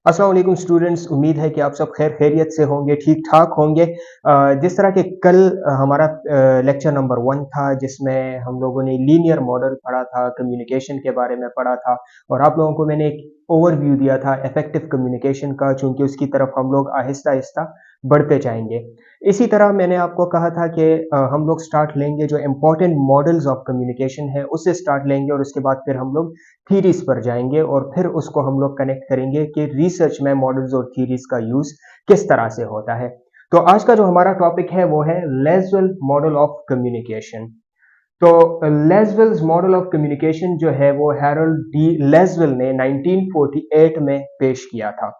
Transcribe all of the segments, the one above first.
अस्सलाम वालेकुम स्टूडेंट्स, उम्मीद है कि आप सब खैर खैरियत से होंगे, ठीक ठाक होंगे। जिस तरह के कल हमारा लेक्चर नंबर 1 था जिसमें हम लोगों ने लीनियर मॉडल पढ़ा था, कम्युनिकेशन के बारे में पढ़ा था और आप लोगों को मैंने एक ओवरव्यू दिया था इफेक्टिव कम्युनिकेशन का, चूंकि उसकी तरफ हम लोग आहिस्ता आहिस्ता बढ़ते जाएंगे। इसी तरह मैंने आपको कहा था कि हम लोग स्टार्ट लेंगे जो इम्पोर्टेंट मॉडल्स ऑफ कम्युनिकेशन है उससे स्टार्ट लेंगे और उसके बाद फिर हम लोग थीरीज पर जाएंगे और फिर उसको हम लोग कनेक्ट करेंगे कि रिसर्च में मॉडल्स और थीरीज का यूज किस तरह से होता है। तो आज का जो हमारा टॉपिक है वो है लेसवेल मॉडल ऑफ कम्युनिकेशन। तो लेसवेल्स मॉडल ऑफ कम्युनिकेशन जो है वो हैरोल्ड डी लेसवेल ने 1948 में पेश किया था।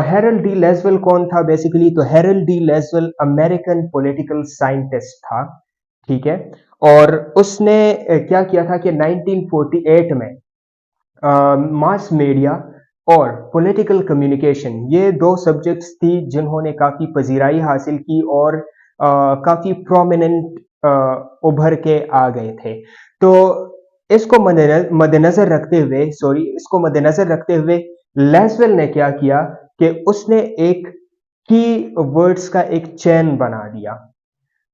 हैरोल्ड डी लेसवेल कौन था बेसिकली? तो Harold D Lasswell American political scientist था, ठीक है। और उसने क्या किया था कि 1948 में मास मीडिया और पॉलिटिकल कम्युनिकेशन ये दो सब्जेक्ट्स थी जिन्होंने काफ़ी पजीराई हासिल की और काफ़ी प्रोमिनेंट उभर के आ गए थे। तो इसको मद्देनजर रखते हुए इसको मद्देनजर रखते हुए लेसवेल ने क्या किया कि उसने एक की वर्ड्स का एक चेन बना दिया।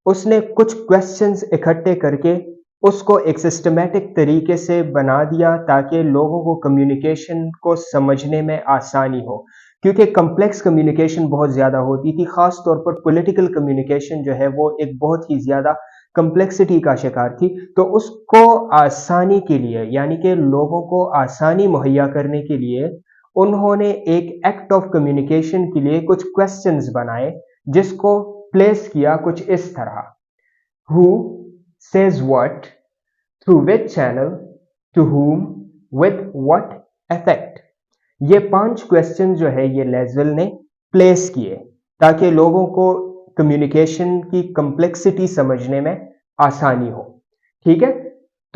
उसने कुछ क्वेश्चंस इकट्ठे करके उसको एक सिस्टमैटिक तरीके से बना दिया ताकि लोगों को कम्युनिकेशन को समझने में आसानी हो, क्योंकि कम्प्लेक्स कम्युनिकेशन बहुत ज़्यादा होती थी। ख़ास तौर पर पॉलिटिकल कम्युनिकेशन जो है वो एक बहुत ही ज़्यादा कम्प्लेक्सिटी का शिकार थी। तो उसको आसानी के लिए, यानी कि लोगों को आसानी मुहैया करने के लिए उन्होंने एक एक्ट ऑफ कम्युनिकेशन के लिए कुछ क्वेश्चंस बनाए जिसको प्लेस किया कुछ इस तरह: who says what, through which channel, to whom, with what effect। ये 5 क्वेश्चन जो है ये लेसवेल ने प्लेस किए ताकि लोगों को कम्युनिकेशन की कम्प्लेक्सिटी समझने में आसानी हो, ठीक है।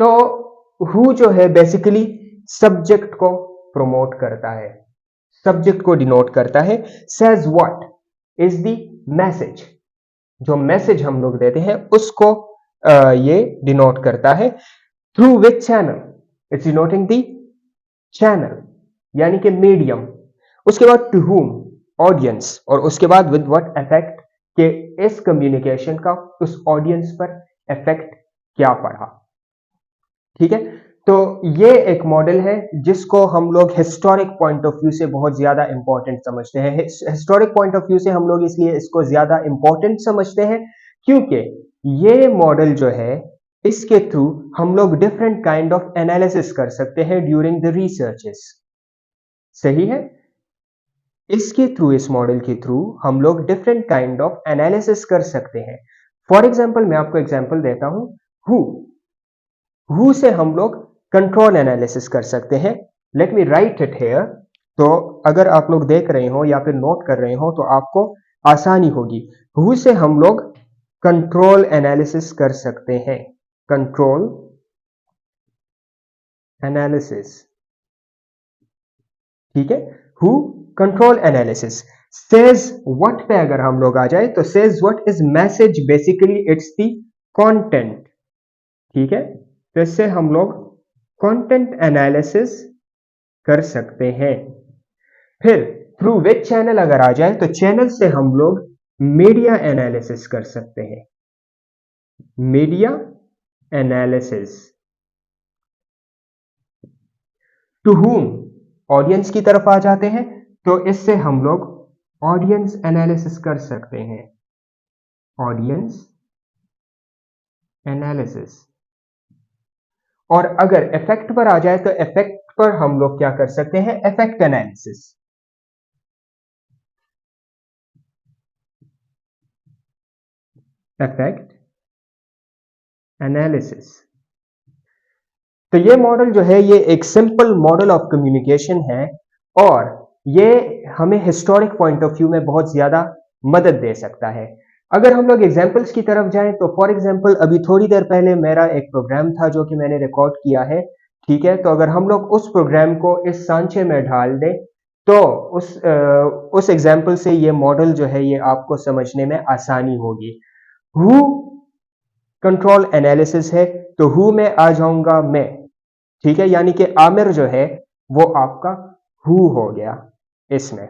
तो हु जो है बेसिकली सब्जेक्ट को प्रमोट करता है, सब्जेक्ट को डिनोट करता है। says what is the message, जो मैसेज हम लोग देते हैं उसको ये डिनोट करता है। Through which channel, it's denoting the channel यानी कि मीडियम। उसके बाद टू हुम, ऑडियंस, और उसके बाद विद व्हाट इफेक्ट, कि इस कम्युनिकेशन का उस ऑडियंस पर इफेक्ट क्या पड़ा, ठीक है। तो ये एक मॉडल है जिसको हम लोग हिस्टोरिक पॉइंट ऑफ व्यू से बहुत ज्यादा इंपॉर्टेंट समझते हैं। हिस्टोरिक पॉइंट ऑफ व्यू से हम लोग इसलिए इसको ज्यादा इंपॉर्टेंट समझते हैं क्योंकि ये मॉडल जो है इसके थ्रू हम लोग डिफरेंट काइंड ऑफ एनालिसिस कर सकते हैं ड्यूरिंग द रिसर्चेस, सही है। इसके थ्रू, इस मॉडल के थ्रू हम लोग डिफरेंट काइंड ऑफ एनालिसिस कर सकते हैं। फॉर एग्जाम्पल मैं आपको एग्जाम्पल देता हूं। हु से हम लोग कंट्रोल एनालिसिस कर सकते हैं। Let me right it here. तो अगर आप लोग देख रहे हो या फिर नोट कर रहे हो तो आपको आसानी होगी। हु से हम लोग कंट्रोल एनालिसिस कर सकते हैं, कंट्रोल एनालिसिस, ठीक है। Who control analysis. Says what पे अगर हम लोग आ जाए तो says what is message, basically it's the content, ठीक है। तो इससे हम लोग कंटेंट एनालिसिस कर सकते हैं। फिर थ्रू विच चैनल अगर आ जाए तो चैनल से हम लोग मीडिया एनालिसिस कर सकते हैं, media analysis. To whom, audience की तरफ आ जाते हैं तो इससे हम लोग ऑडियंस एनालिसिस कर सकते हैं, ऑडियंस एनालिसिस। और अगर इफेक्ट पर आ जाए तो इफेक्ट पर हम लोग क्या कर सकते हैं? Effect analysis. Effect analysis. तो ये मॉडल जो है ये एक सिंपल मॉडल ऑफ कम्युनिकेशन है और ये हमें हिस्टोरिक पॉइंट ऑफ व्यू में बहुत ज्यादा मदद दे सकता है। अगर हम लोग एग्जाम्पल्स की तरफ जाएं तो फॉर एग्जाम्पल अभी थोड़ी देर पहले मेरा एक प्रोग्राम था जो कि मैंने रिकॉर्ड किया है, ठीक है। तो अगर हम लोग उस प्रोग्राम को इस सांचे में ढाल दें तो उस एग्जाम्पल से ये मॉडल जो है ये आपको समझने में आसानी होगी। हु कंट्रोल एनालिसिस है तो हु में आ जाऊंगा मैं, ठीक है। यानी कि आमिर जो है वो आपका हु हो गया, इसमें।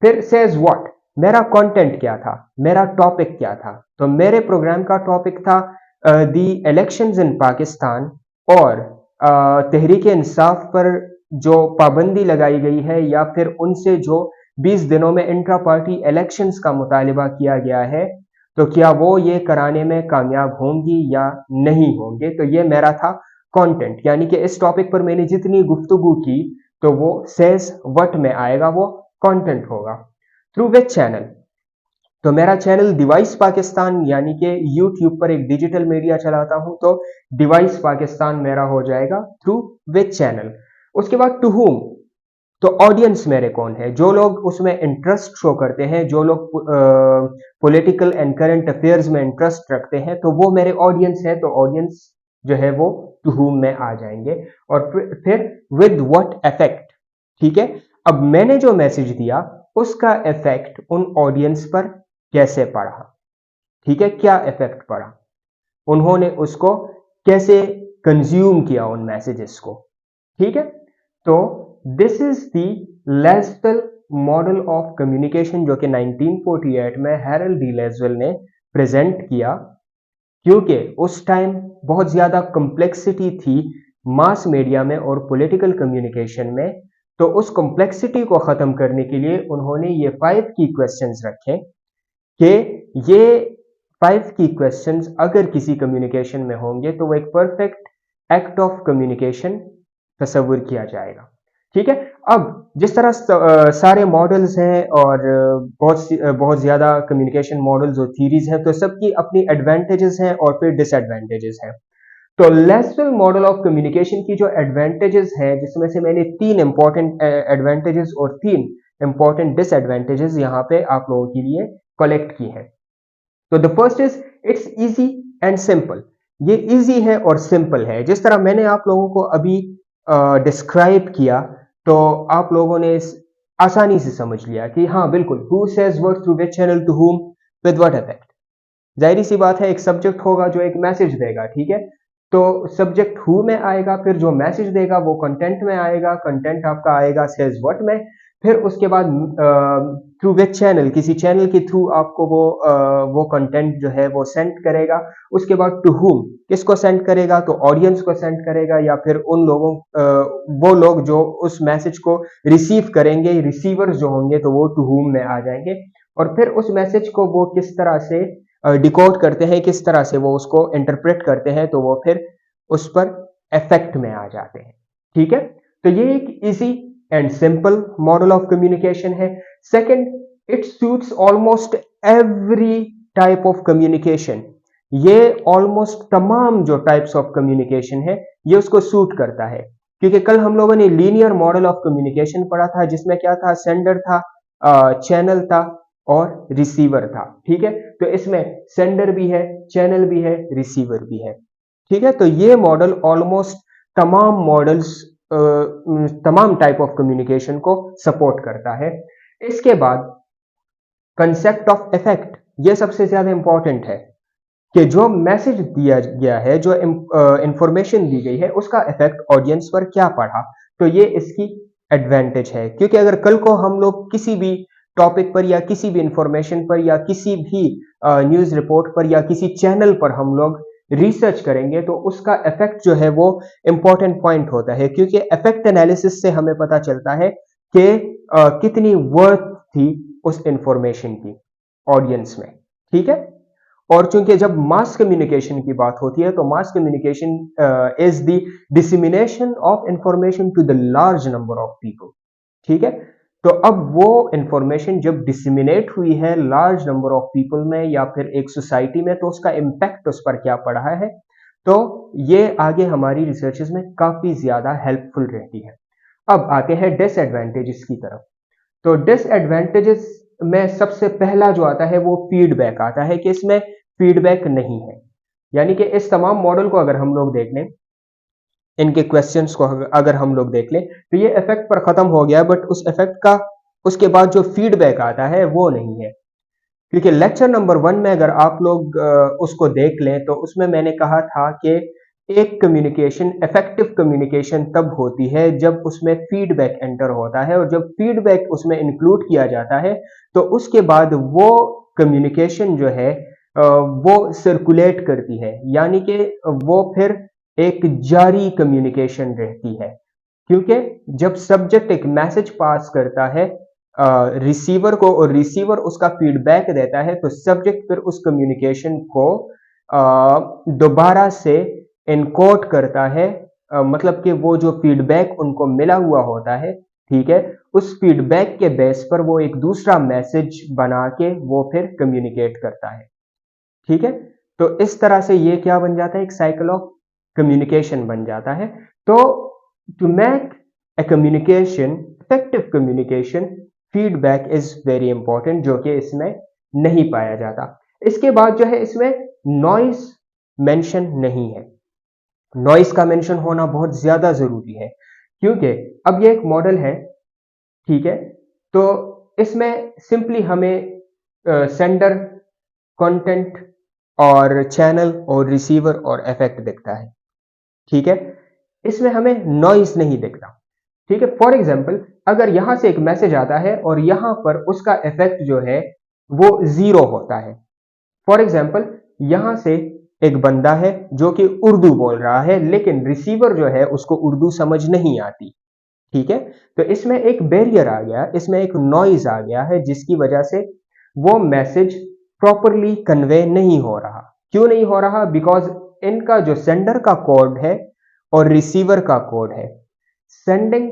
फिर सेज व्हाट, मेरा कंटेंट क्या था, मेरा टॉपिक क्या था। तो मेरे प्रोग्राम का टॉपिक था द इलेक्शंस इन पाकिस्तान और तहरीक इंसाफ पर जो पाबंदी लगाई गई है या फिर उनसे जो 20 दिनों में इंट्रा पार्टी इलेक्शंस का मुतालिबा किया गया है, तो क्या वो ये कराने में कामयाब होंगी या नहीं होंगे। तो ये मेरा था कंटेंट, यानी कि इस टॉपिक पर मैंने जितनी गुफ्तगू की तो वो सेज व्हाट में आएगा, वो कंटेंट होगा। थ्रू विच चैनल, तो मेरा चैनल डिवाइस पाकिस्तान, यानी कि यूट्यूब पर एक डिजिटल मीडिया चलाता हूं, तो डिवाइस पाकिस्तान मेरा हो जाएगा थ्रू विच चैनल। उसके बाद टू हुम, तो ऑडियंस मेरे कौन है, जो लोग उसमें इंटरेस्ट शो करते हैं, जो लोग पॉलिटिकल एंड करंट अफेयर्स में इंटरेस्ट रखते हैं, तो वो मेरे ऑडियंस है। तो ऑडियंस जो है वो टू हुम में आ जाएंगे। और फिर विद व्हाट इफेक्ट, ठीक है। अब मैंने जो मैसेज दिया उसका इफेक्ट उन ऑडियंस पर कैसे पड़ा, ठीक है, क्या इफेक्ट पड़ा, उन्होंने उसको कैसे कंज्यूम किया उन मैसेजेस को, ठीक है। तो this is the Lasswell model of communication, जो कि 1948 में हैरल्ड डी लेस्वेल ने प्रेजेंट किया, क्योंकि उस टाइम बहुत ज्यादा कॉम्प्लेक्सिटी थी मास मीडिया में और पॉलिटिकल कम्युनिकेशन में। तो उस कॉम्प्लेक्सिटी को खत्म करने के लिए उन्होंने ये 5 की क्वेश्चंस रखे कि ये 5 की क्वेश्चंस अगर किसी कम्युनिकेशन में होंगे तो वो एक परफेक्ट एक्ट ऑफ कम्युनिकेशन तस्वुर किया जाएगा, ठीक है। अब जिस तरह सारे मॉडल्स हैं और बहुत ज्यादा कम्युनिकेशन मॉडल्स और थीरीज हैं, तो सबकी अपनी एडवांटेजेस हैं और फिर डिसएडवांटेजेस हैं। तो लेस्वेल मॉडल ऑफ कम्युनिकेशन की जो एडवांटेजेस हैं, जिसमें से मैंने 3 इंपॉर्टेंट एडवांटेजेस और 3 इंपॉर्टेंट डिसएडवांटेजेस यहाँ पे आप लोगों के लिए कलेक्ट की हैं। तो the first is it's easy and simple, ये इजी है और सिंपल है। जिस तरह मैंने आप लोगों को अभी डिस्क्राइब किया, तो आप लोगों ने आसानी से समझ लिया कि हाँ बिल्कुल, who says what through which channel to whom with what effect. जाहिर सी बात है, एक सब्जेक्ट होगा जो एक मैसेज देगा, ठीक है। तो सब्जेक्ट हु में आएगा, फिर जो मैसेज देगा वो कंटेंट में आएगा, कंटेंट आपका आएगा सेज व्हाट में। फिर उसके बाद थ्रू विच चैनल, किसी चैनल के थ्रू आपको वो कंटेंट जो है वो सेंड करेगा। उसके बाद टू हुम, किसको सेंड करेगा, तो ऑडियंस को सेंड करेगा, या फिर उन लोगों वो लोग जो उस मैसेज को रिसीव करेंगे, रिसीवर्स जो होंगे, तो वो टू हुम में आ जाएंगे। और फिर उस मैसेज को वो किस तरह से डिकोड करते हैं, किस तरह से वो उसको इंटरप्रेट करते हैं, तो वो फिर उस पर इफेक्ट में आ जाते हैं, ठीक है। तो ये एक easy and simple model of communication है। Second, it suits almost every type of communication, ये ऑलमोस्ट तमाम जो टाइप्स ऑफ कम्युनिकेशन है ये उसको सूट करता है। क्योंकि कल हम लोगों ने लीनियर मॉडल ऑफ कम्युनिकेशन पढ़ा था, जिसमें क्या था, सेंडर था, चैनल था और रिसीवर था, ठीक है। तो इसमें सेंडर भी है, चैनल भी है, रिसीवर भी है, ठीक है। तो ये मॉडल ऑलमोस्ट तमाम मॉडल्स, तमाम टाइप ऑफ कम्युनिकेशन को सपोर्ट करता है। इसके बाद कंसेप्ट ऑफ इफेक्ट, ये सबसे ज्यादा इंपॉर्टेंट है कि जो मैसेज दिया गया है, जो इंफॉर्मेशन दी गई है, उसका इफेक्ट ऑडियंस पर क्या पड़ा। तो ये इसकी एडवांटेज है, क्योंकि अगर कल को हम लोग किसी भी टॉपिक पर या किसी भी इंफॉर्मेशन पर या किसी भी न्यूज रिपोर्ट पर या किसी चैनल पर हम लोग रिसर्च करेंगे, तो उसका इफेक्ट जो है वो इंपॉर्टेंट पॉइंट होता है। क्योंकि इफेक्ट एनालिसिस से हमें पता चलता है कि कितनी वर्थ थी उस इंफॉर्मेशन की ऑडियंस में, ठीक है। और चूंकि जब मास कम्युनिकेशन की बात होती है, तो mass communication is the dissemination of information to the large number of people, ठीक है। तो अब वो इंफॉर्मेशन जब डिसिमिनेट हुई है लार्ज नंबर ऑफ पीपल में या फिर एक सोसाइटी में, तो उसका इंपैक्ट उस पर क्या पड़ा है, तो ये आगे हमारी रिसर्चेस में काफी ज्यादा हेल्पफुल रहती है। अब आते हैं डिसएडवांटेजेस की तरफ। तो डिसएडवांटेजेस में सबसे पहला जो आता है वो फीडबैक आता है, कि इसमें फीडबैक नहीं है। यानी कि इस तमाम मॉडल को अगर हम लोग देख लें, इनके क्वेश्चंस को अगर हम लोग देख लें, तो ये इफेक्ट पर खत्म हो गया, बट उस इफेक्ट का उसके बाद जो फीडबैक आता है वो नहीं है। क्योंकि लेक्चर नंबर 1 में अगर आप लोग उसको देख लें, तो उसमें मैंने कहा था कि एक कम्युनिकेशन इफेक्टिव कम्युनिकेशन तब होती है जब उसमें फीडबैक एंटर होता है, और जब फीडबैक उसमें इंक्लूड किया जाता है तो उसके बाद वो कम्युनिकेशन जो है वो सर्कुलेट करती है, यानी कि वो फिर एक जारी कम्युनिकेशन रहती है। क्योंकि जब सब्जेक्ट एक मैसेज पास करता है रिसीवर को और रिसीवर उसका फीडबैक देता है, तो सब्जेक्ट फिर उस कम्युनिकेशन को दोबारा से एनकोड करता है। मतलब कि वो जो फीडबैक उनको मिला हुआ होता है, ठीक है, उस फीडबैक के बेस पर वो एक दूसरा मैसेज बना के वो फिर कम्युनिकेट करता है। ठीक है, तो इस तरह से ये क्या बन जाता है, एक साइकिल ऑफ कम्युनिकेशन बन जाता है। तो to make a communication effective communication feedback is very important, जो कि इसमें नहीं पाया जाता। इसके बाद जो है इसमें नॉइस मेंशन नहीं है। नॉइस का मेंशन होना बहुत ज्यादा जरूरी है, क्योंकि अब ये एक मॉडल है, ठीक है, तो इसमें सिंपली हमें सेंडर, कंटेंट और चैनल और रिसीवर और इफेक्ट दिखता है, ठीक है, इसमें हमें नॉइस नहीं दिखता। ठीक है, फॉर एग्जाम्पल अगर यहां से एक मैसेज आता है और यहां पर उसका इफेक्ट जो है वो जीरो होता है। फॉर एग्जाम्पल यहां से एक बंदा है जो कि उर्दू बोल रहा है, लेकिन रिसीवर जो है उसको उर्दू समझ नहीं आती, ठीक है, तो इसमें एक बैरियर आ गया, इसमें एक नॉइज आ गया है, जिसकी वजह से वो मैसेज प्रॉपरली कन्वे नहीं हो रहा। क्यों नहीं हो रहा? बिकॉज इनका जो सेंडर का कोड है और रिसीवर का कोड है, सेंडिंग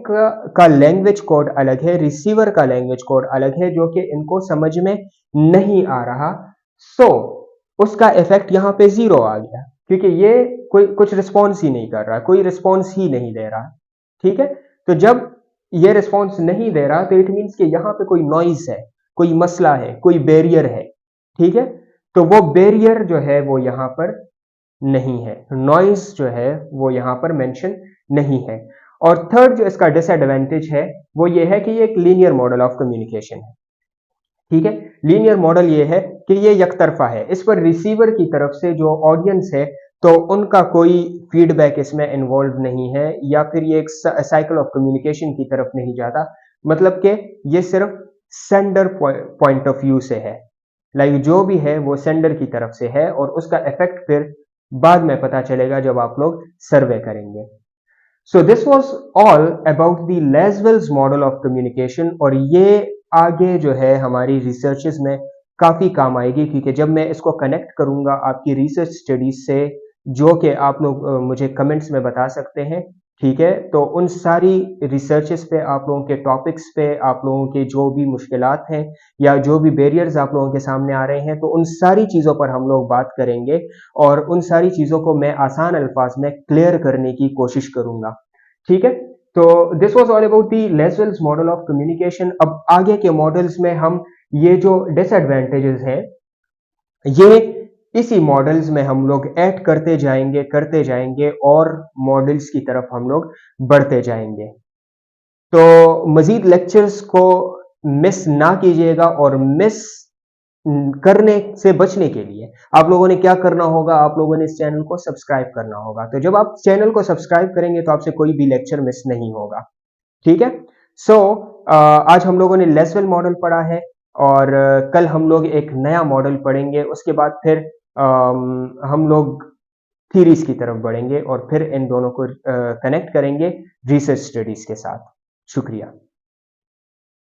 का लैंग्वेज कोड अलग है, रिसीवर का लैंग्वेज कोड अलग है, जो कि इनको समझ में नहीं आ रहा। सो उसका इफेक्ट यहां पे जीरो आ गया, क्योंकि ये कोई कुछ रिस्पॉन्स ही नहीं कर रहा, कोई रिस्पॉन्स ही नहीं दे रहा, ठीक है। तो जब ये रिस्पॉन्स नहीं दे रहा तो इट मीन्स कि यहां पे कोई नॉइज है, कोई मसला है, कोई बैरियर है, ठीक है, तो वो बैरियर जो है वो यहां पर नहीं है, नॉइज जो है वो यहां पर मेंशन नहीं है। और थर्ड जो इसका डिसएडवांटेज है वो ये है कि ये एक लीनियर मॉडल ऑफ कम्युनिकेशन है, ठीक है। लीनियर मॉडल ये है कि ये यकतरफा है, इस पर रिसीवर की तरफ से जो ऑडियंस है तो उनका कोई फीडबैक इसमें इन्वॉल्व नहीं है, या फिर ये एक साइकिल ऑफ कम्युनिकेशन की तरफ नहीं जाता। मतलब कि ये सिर्फ सेंडर पॉइंट ऑफ व्यू से है, लाइक जो भी है वो सेंडर की तरफ से है, और उसका इफेक्ट फिर बाद में पता चलेगा जब आप लोग सर्वे करेंगे। So this was all about the Lasswell's model of communication, और ये आगे जो है हमारी रिसर्चेस में काफी काम आएगी, क्योंकि जब मैं इसको कनेक्ट करूंगा आपकी रिसर्च स्टडीज से, जो कि आप लोग मुझे कमेंट्स में बता सकते हैं, ठीक है, तो उन सारी रिसर्चेस पे, आप लोगों के टॉपिक्स पे, आप लोगों के जो भी मुश्किलात हैं या जो भी बैरियर्स आप लोगों के सामने आ रहे हैं, तो उन सारी चीज़ों पर हम लोग बात करेंगे, और उन सारी चीज़ों को मैं आसान अल्फाज में क्लियर करने की कोशिश करूंगा, ठीक है। तो this was all about the Lasswell's model of communication. अब आगे के मॉडल्स में हम ये जो डिसएडवांटेजेस हैं, ये इसी मॉडल्स में हम लोग ऐड करते जाएंगे और मॉडल्स की तरफ हम लोग बढ़ते जाएंगे। तो मजीद लेक्चर्स को मिस ना कीजिएगा, और मिस करने से बचने के लिए आप लोगों ने क्या करना होगा, आप लोगों ने इस चैनल को सब्सक्राइब करना होगा। तो जब आप चैनल को सब्सक्राइब करेंगे तो आपसे कोई भी लेक्चर मिस नहीं होगा, ठीक है। सो आज हम लोगों ने लेसवेल मॉडल पढ़ा है, और कल हम लोग एक नया मॉडल पढ़ेंगे, उसके बाद फिर हम लोग थीरीज की तरफ बढ़ेंगे और फिर इन दोनों को कनेक्ट करेंगे रिसर्च स्टडीज के साथ। शुक्रिया।